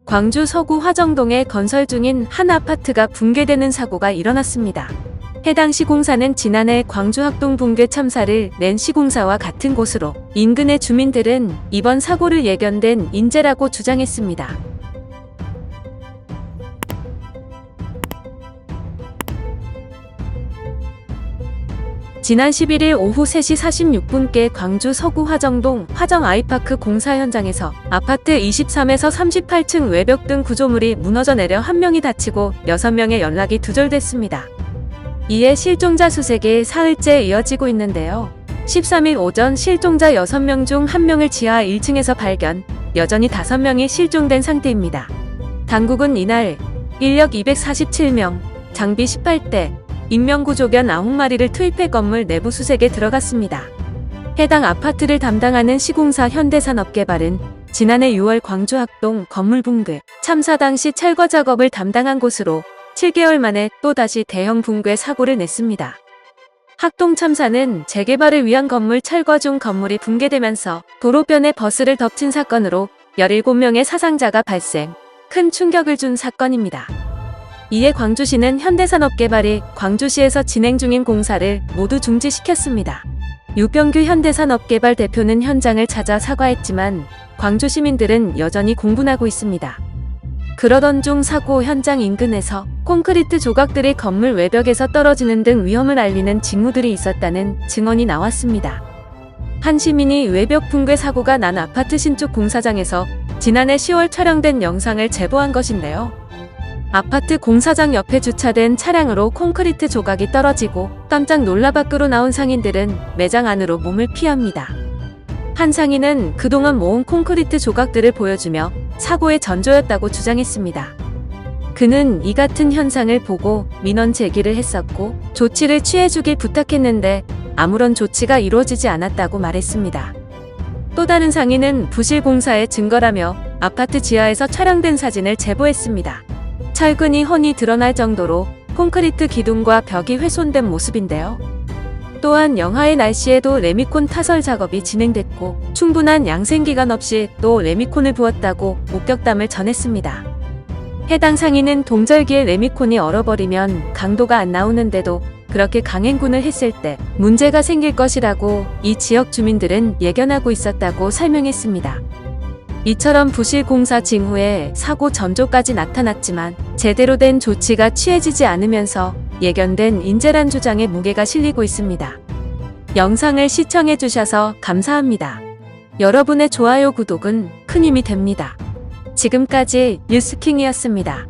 광주 서구 화정동에 건설 중인 한 아파트가 붕괴되는 사고가 일어났습니다. 해당 시공사는 지난해 광주 학동 붕괴 참사를 낸 시공사와 같은 곳으로 인근의 주민들은 이번 사고를 예견된 인재라고 주장했습니다. 지난 11일 오후 3시 46분께 광주 서구 화정동 화정 아이파크 공사 현장에서 아파트 23에서 38층 외벽 등 구조물이 무너져 내려 1명이 다치고 6명의 연락이 두절됐습니다. 이에 실종자 수색이 사흘째 이어지고 있는데요. 13일 오전 실종자 6명 중 1명을 지하 1층에서 발견, 여전히 5명이 실종된 상태입니다. 당국은 이날 인력 247명, 장비 18대, 인명구조견 9마리를 투입해 건물 내부 수색에 들어갔습니다. 해당 아파트를 담당하는 시공사 현대산업개발은 지난해 6월 광주 학동 건물 붕괴 참사 당시 철거 작업을 담당한 곳으로 7개월 만에 또다시 대형 붕괴 사고를 냈습니다. 학동 참사는 재개발을 위한 건물 철거 중 건물이 붕괴되면서 도로변에 버스를 덮친 사건으로 17명의 사상자가 발생, 큰 충격을 준 사건입니다. 이에 광주시는 현대산업개발이 광주시에서 진행 중인 공사를 모두 중지시켰습니다. 유병규 현대산업개발 대표는 현장을 찾아 사과했지만 광주 시민들은 여전히 공분하고 있습니다. 그러던 중 사고 현장 인근에서 콘크리트 조각들이 건물 외벽에서 떨어지는 등 위험을 알리는 징후들이 있었다는 증언이 나왔습니다. 한 시민이 외벽 붕괴 사고가 난 아파트 신축 공사장에서 지난해 10월 촬영된 영상을 제보한 것인데요. 아파트 공사장 옆에 주차된 차량으로 콘크리트 조각이 떨어지고 깜짝 놀라 밖으로 나온 상인들은 매장 안으로 몸을 피합니다. 한 상인은 그동안 모은 콘크리트 조각들을 보여주며 사고의 전조였다고 주장했습니다. 그는 이 같은 현상을 보고 민원 제기를 했었고 조치를 취해주길 부탁했는데 아무런 조치가 이루어지지 않았다고 말했습니다. 또 다른 상인은 부실 공사의 증거라며 아파트 지하에서 촬영된 사진을 제보했습니다. 철근이 훤히 드러날 정도로 콘크리트 기둥과 벽이 훼손된 모습인데요. 또한 영하의 날씨에도 레미콘 타설 작업이 진행됐고 충분한 양생기간 없이 또 레미콘을 부었다고 목격담을 전했습니다. 해당 상인은 동절기에 레미콘이 얼어버리면 강도가 안 나오는데도 그렇게 강행군을 했을 때 문제가 생길 것이라고 이 지역 주민들은 예견하고 있었다고 설명했습니다. 이처럼 부실 공사 징후에 사고 전조까지 나타났지만 제대로 된 조치가 취해지지 않으면서 예견된 인재란 주장에 무게가 실리고 있습니다. 영상을 시청해주셔서 감사합니다. 여러분의 좋아요, 구독은 큰 힘이 됩니다. 지금까지 뉴스킹이었습니다.